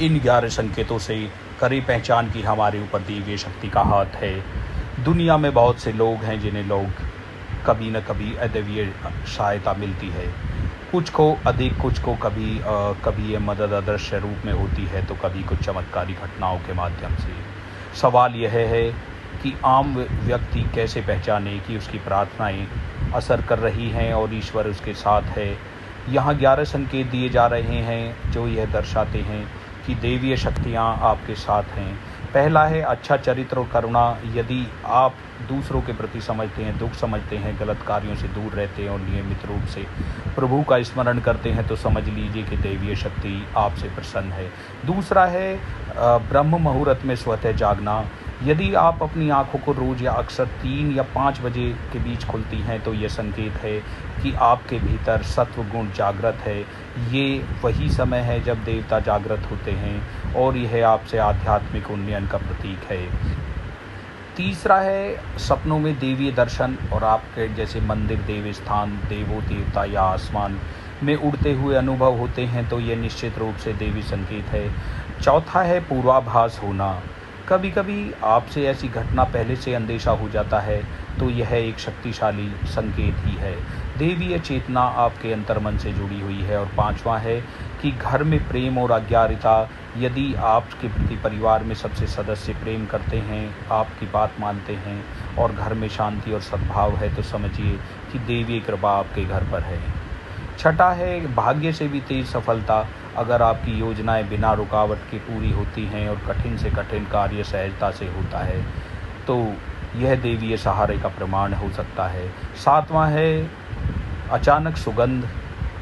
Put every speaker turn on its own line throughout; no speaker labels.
इन 11 संकेतों से करें पहचान की हमारे ऊपर दिव्य शक्ति का हाथ है। दुनिया में बहुत से लोग हैं जिन्हें लोग कभी न कभी अदैवीय सहायता मिलती है। कुछ को अधिक, कुछ को कभी ये मदद अदृश्य रूप में होती है, तो कभी कुछ चमत्कारी घटनाओं के माध्यम से। सवाल यह है कि आम व्यक्ति कैसे पहचाने कि उसकी प्रार्थनाएं असर कर रही हैं और ईश्वर उसके साथ है। यहाँ 11 संकेत दिए जा रहे हैं जो यह दर्शाते हैं कि देवीय शक्तियाँ आपके साथ हैं। पहला है अच्छा चरित्र और करुणा। यदि आप दूसरों के प्रति समझते हैं, दुख समझते हैं, गलत कार्यों से दूर रहते हैं और नियमित रूप से प्रभु का स्मरण करते हैं, तो समझ लीजिए कि देवीय शक्ति आपसे प्रसन्न है। दूसरा है ब्रह्म मुहूर्त में स्वतः जागना। यदि आप अपनी आँखों को रोज़ या अक्सर 3 या 5 बजे के बीच खुलती हैं, तो यह संकेत है कि आपके भीतर सत्व गुण जागृत है। ये वही समय है जब देवता जागृत होते हैं और यह आपसे आध्यात्मिक उन्नयन का प्रतीक है। तीसरा है सपनों में देवीय दर्शन और आपके जैसे मंदिर, देव स्थान, देवों देवता या आसमान में उड़ते हुए अनुभव होते हैं, तो यह निश्चित रूप से देवी संकेत है। चौथा है पूर्वाभास होना। कभी कभी आपसे ऐसी घटना पहले से अंदेशा हो जाता है, तो यह एक शक्तिशाली संकेत ही है। देवीय चेतना आपके अंतर्मन से जुड़ी हुई है। और पांचवा है कि घर में प्रेम और आज्ञाकारिता। यदि आपके प्रति परिवार में सबसे सदस्य प्रेम करते हैं, आपकी बात मानते हैं और घर में शांति और सद्भाव है, तो समझिए कि देवीय कृपा आपके घर पर है। छठा है भाग्य से भी तेज सफलता। अगर आपकी योजनाएं बिना रुकावट के पूरी होती हैं और कठिन से कठिन कार्य सहजता से होता है, तो यह देवीय सहारे का प्रमाण हो सकता है। सातवां है अचानक सुगंध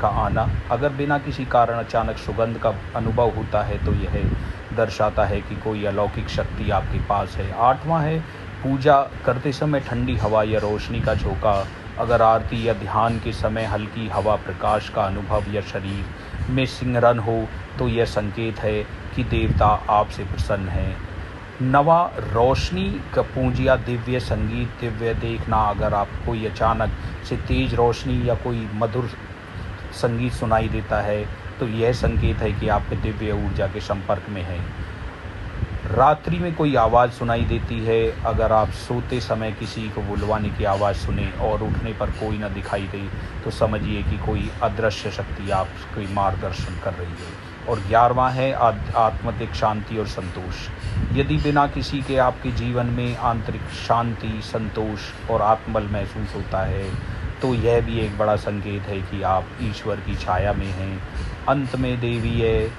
का आना। अगर बिना किसी कारण अचानक सुगंध का अनुभव होता है, तो यह दर्शाता है कि कोई अलौकिक शक्ति आपके पास है। आठवां है पूजा करते समय ठंडी हवा या रोशनी का झोंका। अगर आरती या ध्यान के समय हल्की हवा, प्रकाश का अनुभव या शरीर में सिंहरण हो, तो यह संकेत है कि देवता आपसे प्रसन्न है। नवा रोशनी का पूंजिया, दिव्य संगीत, दिव्य देखना। अगर आपको कोई अचानक से तेज रोशनी या कोई मधुर संगीत सुनाई देता है, तो यह संकेत है कि आपके दिव्य ऊर्जा के संपर्क में है। रात्रि में कोई आवाज़ सुनाई देती है। अगर आप सोते समय किसी को बुलवाने की आवाज़ सुने और उठने पर कोई न दिखाई दे, तो समझिए कि कोई अदृश्य शक्ति आपको मार्गदर्शन कर रही है। और 11वां है आत्मिक शांति और संतोष। यदि बिना किसी के आपके जीवन में आंतरिक शांति, संतोष और आत्मबल महसूस होता है, तो यह भी एक बड़ा संकेत है कि आप ईश्वर की छाया में हैं। अंत में देवीय